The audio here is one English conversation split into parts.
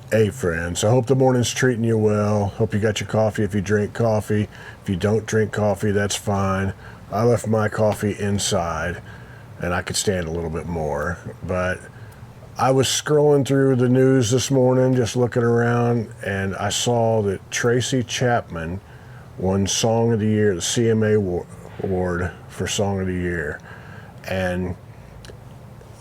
Hey friends, I hope the morning's treating you well. Hope you got your coffee if you drink coffee. If you don't drink coffee, that's fine. I left my coffee inside and I could stand a little bit more. But I was scrolling through the news this morning, just looking around, and I saw that Tracy Chapman won Song of the Year, the CMA Award for Song of the Year. And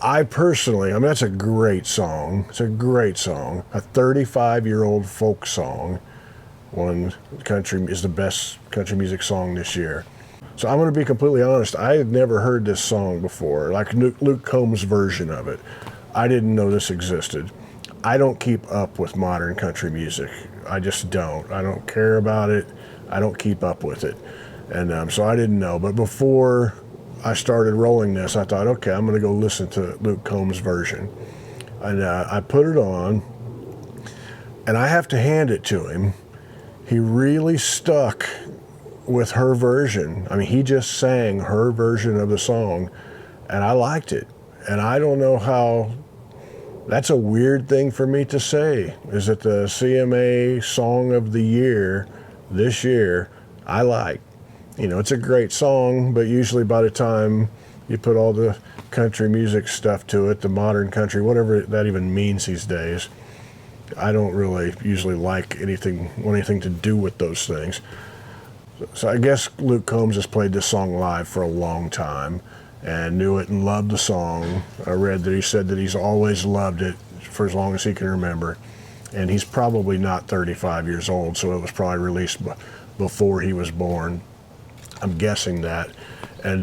I personally, I mean, that's a great song. It's a great song. A 35-year-old folk song won country is the best country music song this year. So I'm going to be completely honest. I had never heard this song before, like Luke Combs' version of it. I didn't know this existed. I don't keep up with modern country music. I just don't. I don't care about it. I don't keep up with it. And so I didn't know. But before I started rolling this, I thought, okay, I'm going to go listen to Luke Combs' version. And I put it on, and I have to hand it to him. He really stuck with her version. I mean, he just sang her version of the song, and I liked it. And I don't know how, that's a weird thing for me to say, is that the CMA Song of the Year this year, I like. You know, it's a great song, but usually by the time you put all the country music stuff to it, the modern country, whatever that even means these days, I don't really usually like want anything to do with those things. So I guess Luke Combs has played this song live for a long time and knew it and loved the song. I read that he said that he's always loved it for as long as he can remember. And he's probably not 35 years old, so it was probably released before he was born. I'm guessing that. And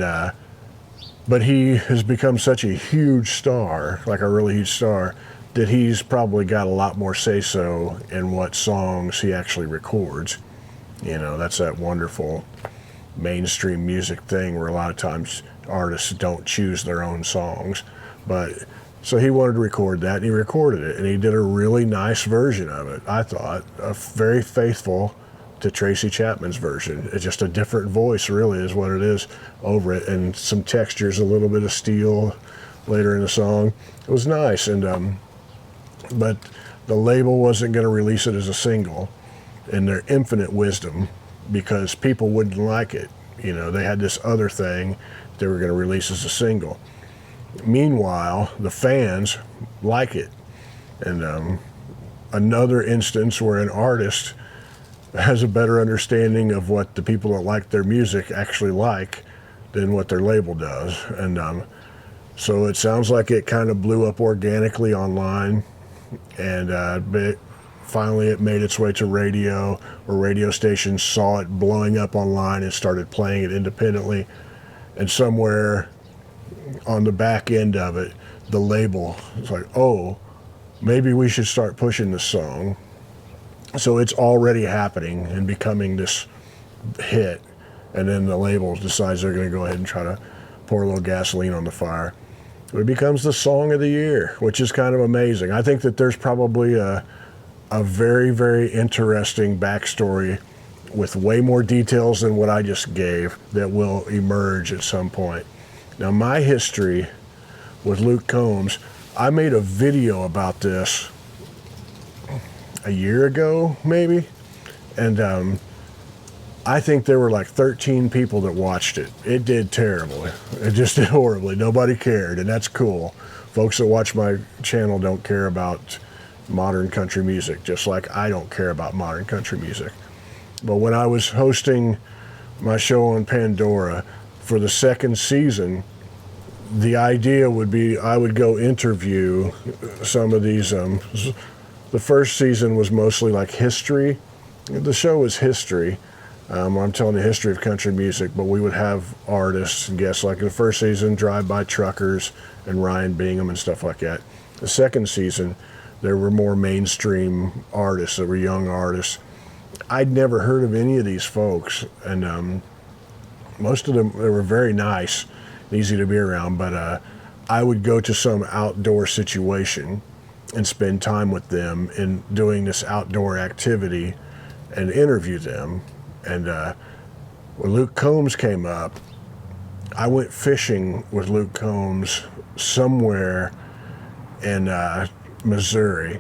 but he has become such a huge star, like a really huge star, that he's probably got a lot more say-so in what songs he actually records. You know, that's that wonderful mainstream music thing where a lot of times artists don't choose their own songs. But so he wanted to record that, and he recorded it, and he did a really nice version of it, I thought. Very faithful to Tracy Chapman's version. It's just a different voice, really, is what it is over it, and some textures, a little bit of steel later in the song. It was nice, and but the label wasn't going to release it as a single, in their infinite wisdom, because people wouldn't like it. You know, they had this other thing they were going to release as a single. Meanwhile, the fans like it. And another instance where an artist has a better understanding of what the people that like their music actually like than what their label does. And so it sounds like it kind of blew up organically online, and finally it made its way to radio, or radio stations saw it blowing up online and started playing it independently. And somewhere on the back end of it, the label was like, oh, maybe we should start pushing this song. So it's already happening and becoming this hit. And then the label decides they're going to go ahead and try to pour a little gasoline on the fire. It becomes the song of the year, which is kind of amazing. I think that there's probably a very, very interesting backstory with way more details than what I just gave that will emerge at some point. Now, my history with Luke Combs, I made a video about this a year ago, maybe, and I think there were like 13 people that watched it. It did terribly. It just did horribly. Nobody cared, and that's cool. Folks that watch my channel don't care about modern country music, just like I don't care about modern country music. But when I was hosting my show on Pandora for the second season, the idea would be I would go interview some of these. The first season was mostly like history. The show was history. I'm telling the history of country music, but we would have artists and guests. Like in the first season, Drive-By Truckers and Ryan Bingham and stuff like that. The second season, there were more mainstream artists that were young artists. I'd never heard of any of these folks, and most of them, they were very nice, easy to be around, but I would go to some outdoor situation and spend time with them in doing this outdoor activity and interview them. And when Luke Combs came up, I went fishing with Luke Combs somewhere in Missouri,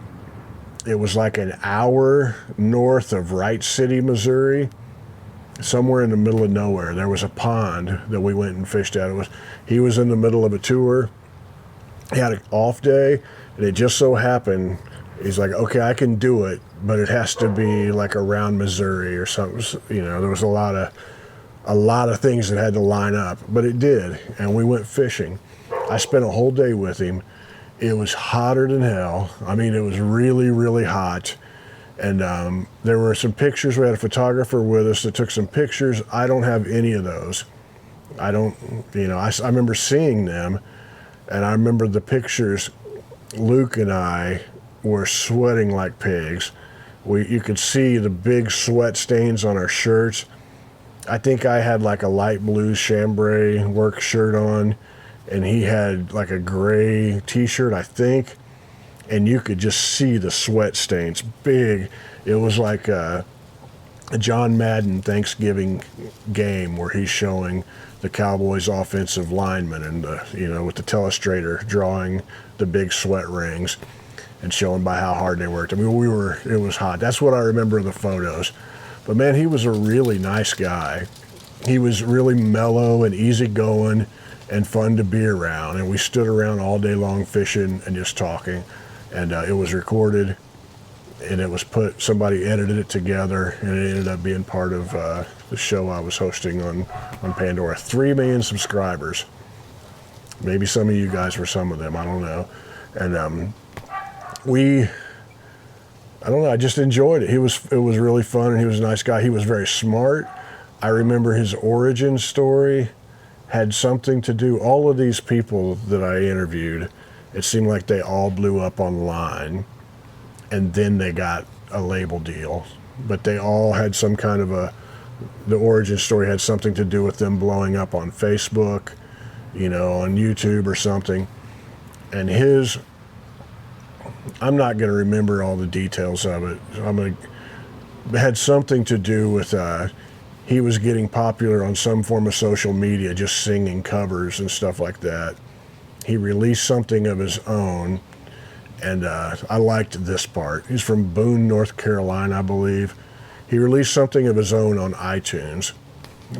It was like an hour north of Wright City, Missouri, somewhere in the middle of nowhere. There was a pond that we went and fished at. He was in the middle of a tour. He had an off day, and it just so happened, he's like, okay, I can do it, but it has to be like around Missouri or something. There was a lot of things that had to line up, but it did, and we went fishing. I spent a whole day with him. It was hotter than hell. I mean, it was really, really hot. And there were some pictures. We had a photographer with us that took some pictures. I don't have any of those. I remember seeing them, and I remember the pictures. Luke and I were sweating like pigs. You could see the big sweat stains on our shirts. I think I had like a light blue chambray work shirt on, and he had like a gray t-shirt, I think, and you could just see the sweat stains big. It was like a John Madden Thanksgiving game where he's showing the Cowboys offensive linemen and with the telestrator drawing the big sweat rings and showing by how hard they worked. I mean, it was hot. That's what I remember of the photos. But man, he was a really nice guy. He was really mellow and easygoing and fun to be around. And we stood around all day long fishing and just talking. And it was recorded, and it was somebody edited it together, and it ended up being part of the show I was hosting on Pandora. 3 million subscribers. Maybe some of you guys were some of them, I don't know. And I don't know, I just enjoyed it. It was really fun, and he was a nice guy. He was very smart. I remember his origin story had something to do, all of these people that I interviewed, it seemed like they all blew up online, and then they got a label deal. But they all had some kind of the origin story had something to do with them blowing up on Facebook, on YouTube or something. And I'm not going to remember all the details of it. It had something to do with he was getting popular on some form of social media, just singing covers and stuff like that. He released something of his own, and I liked this part. He's from Boone, North Carolina, I believe. He released something of his own on iTunes,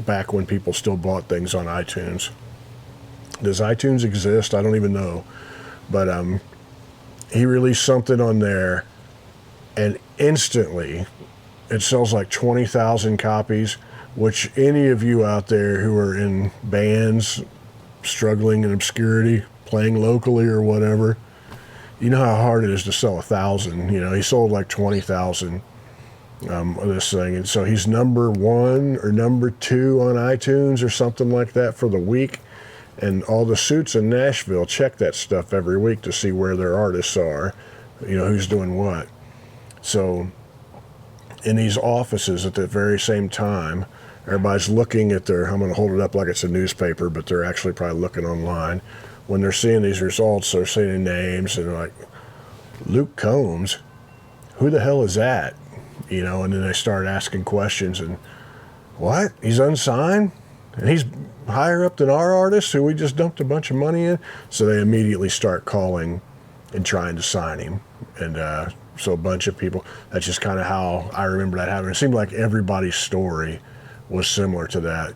back when people still bought things on iTunes. Does iTunes exist? I don't even know. But he released something on there, and instantly it sells like 20,000 copies, which any of you out there who are in bands, struggling in obscurity, playing locally or whatever, you know how hard it is to sell 1,000. He sold like 20,000 of this thing, and so he's number 1 or number 2 on iTunes or something like that for the week. And all the suits in Nashville check that stuff every week to see where their artists are, who's doing what. So in these offices at the very same time, everybody's looking at I'm going to hold it up like it's a newspaper, but they're actually probably looking online. When they're seeing these results, they're seeing names, and they're like, Luke Combs, who the hell is that? And then they start asking questions, and what? He's unsigned? And he's higher up than our artist who we just dumped a bunch of money in? So they immediately start calling and trying to sign him. And so a bunch of people, that's just kind of how I remember that happening. It seemed like everybody's story was similar to that.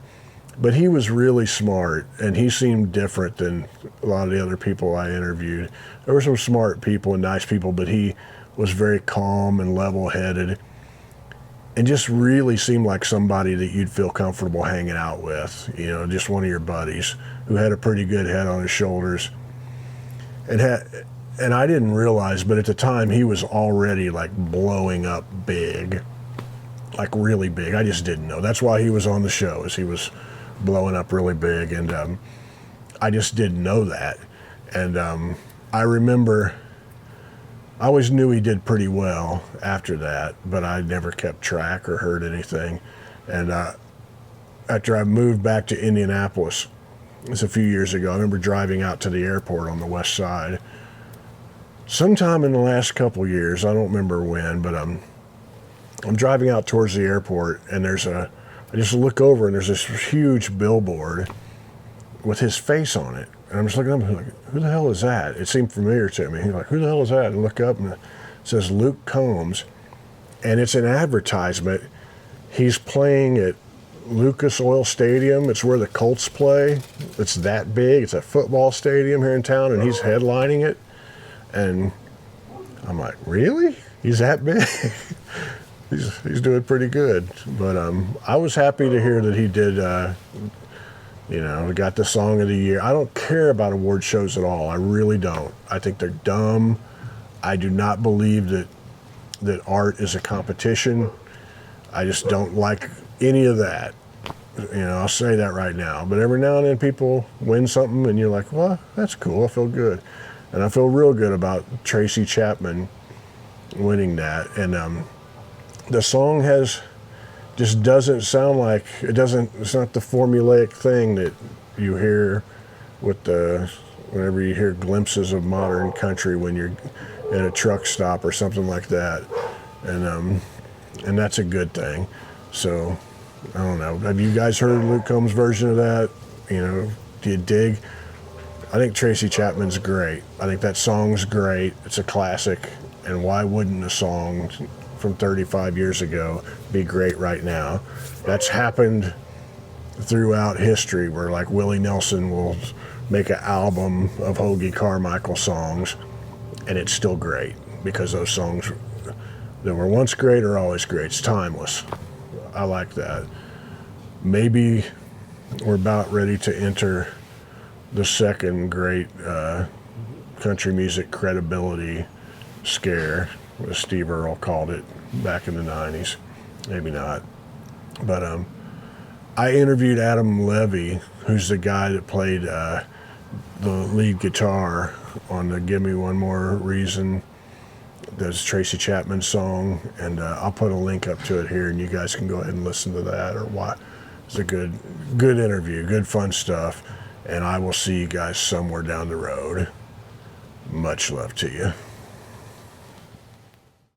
But he was really smart, and he seemed different than a lot of the other people I interviewed. There were some smart people and nice people, but he was very calm and level-headed, and just really seemed like somebody that you'd feel comfortable hanging out with, just one of your buddies who had a pretty good head on his shoulders. And I didn't realize, but at the time he was already like blowing up big, like really big. I just didn't know. That's why he was on the show, is he was blowing up really big, and I just didn't know that. And I remember, I always knew he did pretty well after that, but I never kept track or heard anything. And after I moved back to Indianapolis, it was a few years ago, I remember driving out to the airport on the west side. Sometime in the last couple years, I don't remember when, but I'm driving out towards the airport, and I just look over, and there's this huge billboard with his face on it. And I'm just looking up, and like, who the hell is that? It seemed familiar to me. He's like, who the hell is that? And I look up, and says Luke Combs, and it's an advertisement. He's playing at Lucas Oil Stadium. It's where the Colts play. It's that big. It's a football stadium here in town, and he's headlining it. And I'm like, really? He's that big? he's doing pretty good. But I was happy to hear that he did, got the Song of the Year. I don't care about award shows at all. I really don't. I think they're dumb. I do not believe that art is a competition. I just don't like any of that. I'll say that right now. But every now and then people win something and you're like, well, that's cool. I feel good. And I feel real good about Tracy Chapman winning that. And the song just doesn't sound like, it's not the formulaic thing that you hear whenever you hear glimpses of modern country when you're in a truck stop or something like that. And that's a good thing. So, I don't know. Have you guys heard Luke Combs' version of that? Do you dig? I think Tracy Chapman's great. I think that song's great. It's a classic. And why wouldn't a song from 35 years ago be great right now? That's happened throughout history where like Willie Nelson will make an album of Hoagie Carmichael songs and it's still great because those songs that were once great are always great. It's timeless. I like that. Maybe we're about ready to enter the second great country music credibility scare, as Steve Earle called it back in the 90s. Maybe not. But I interviewed Adam Levy, who's the guy that played the lead guitar on the Give Me One More Reason. That's Tracy Chapman's song, and I'll put a link up to it here, and you guys can go ahead and listen to that or watch. It's a good interview, good fun stuff, and I will see you guys somewhere down the road. Much love to you.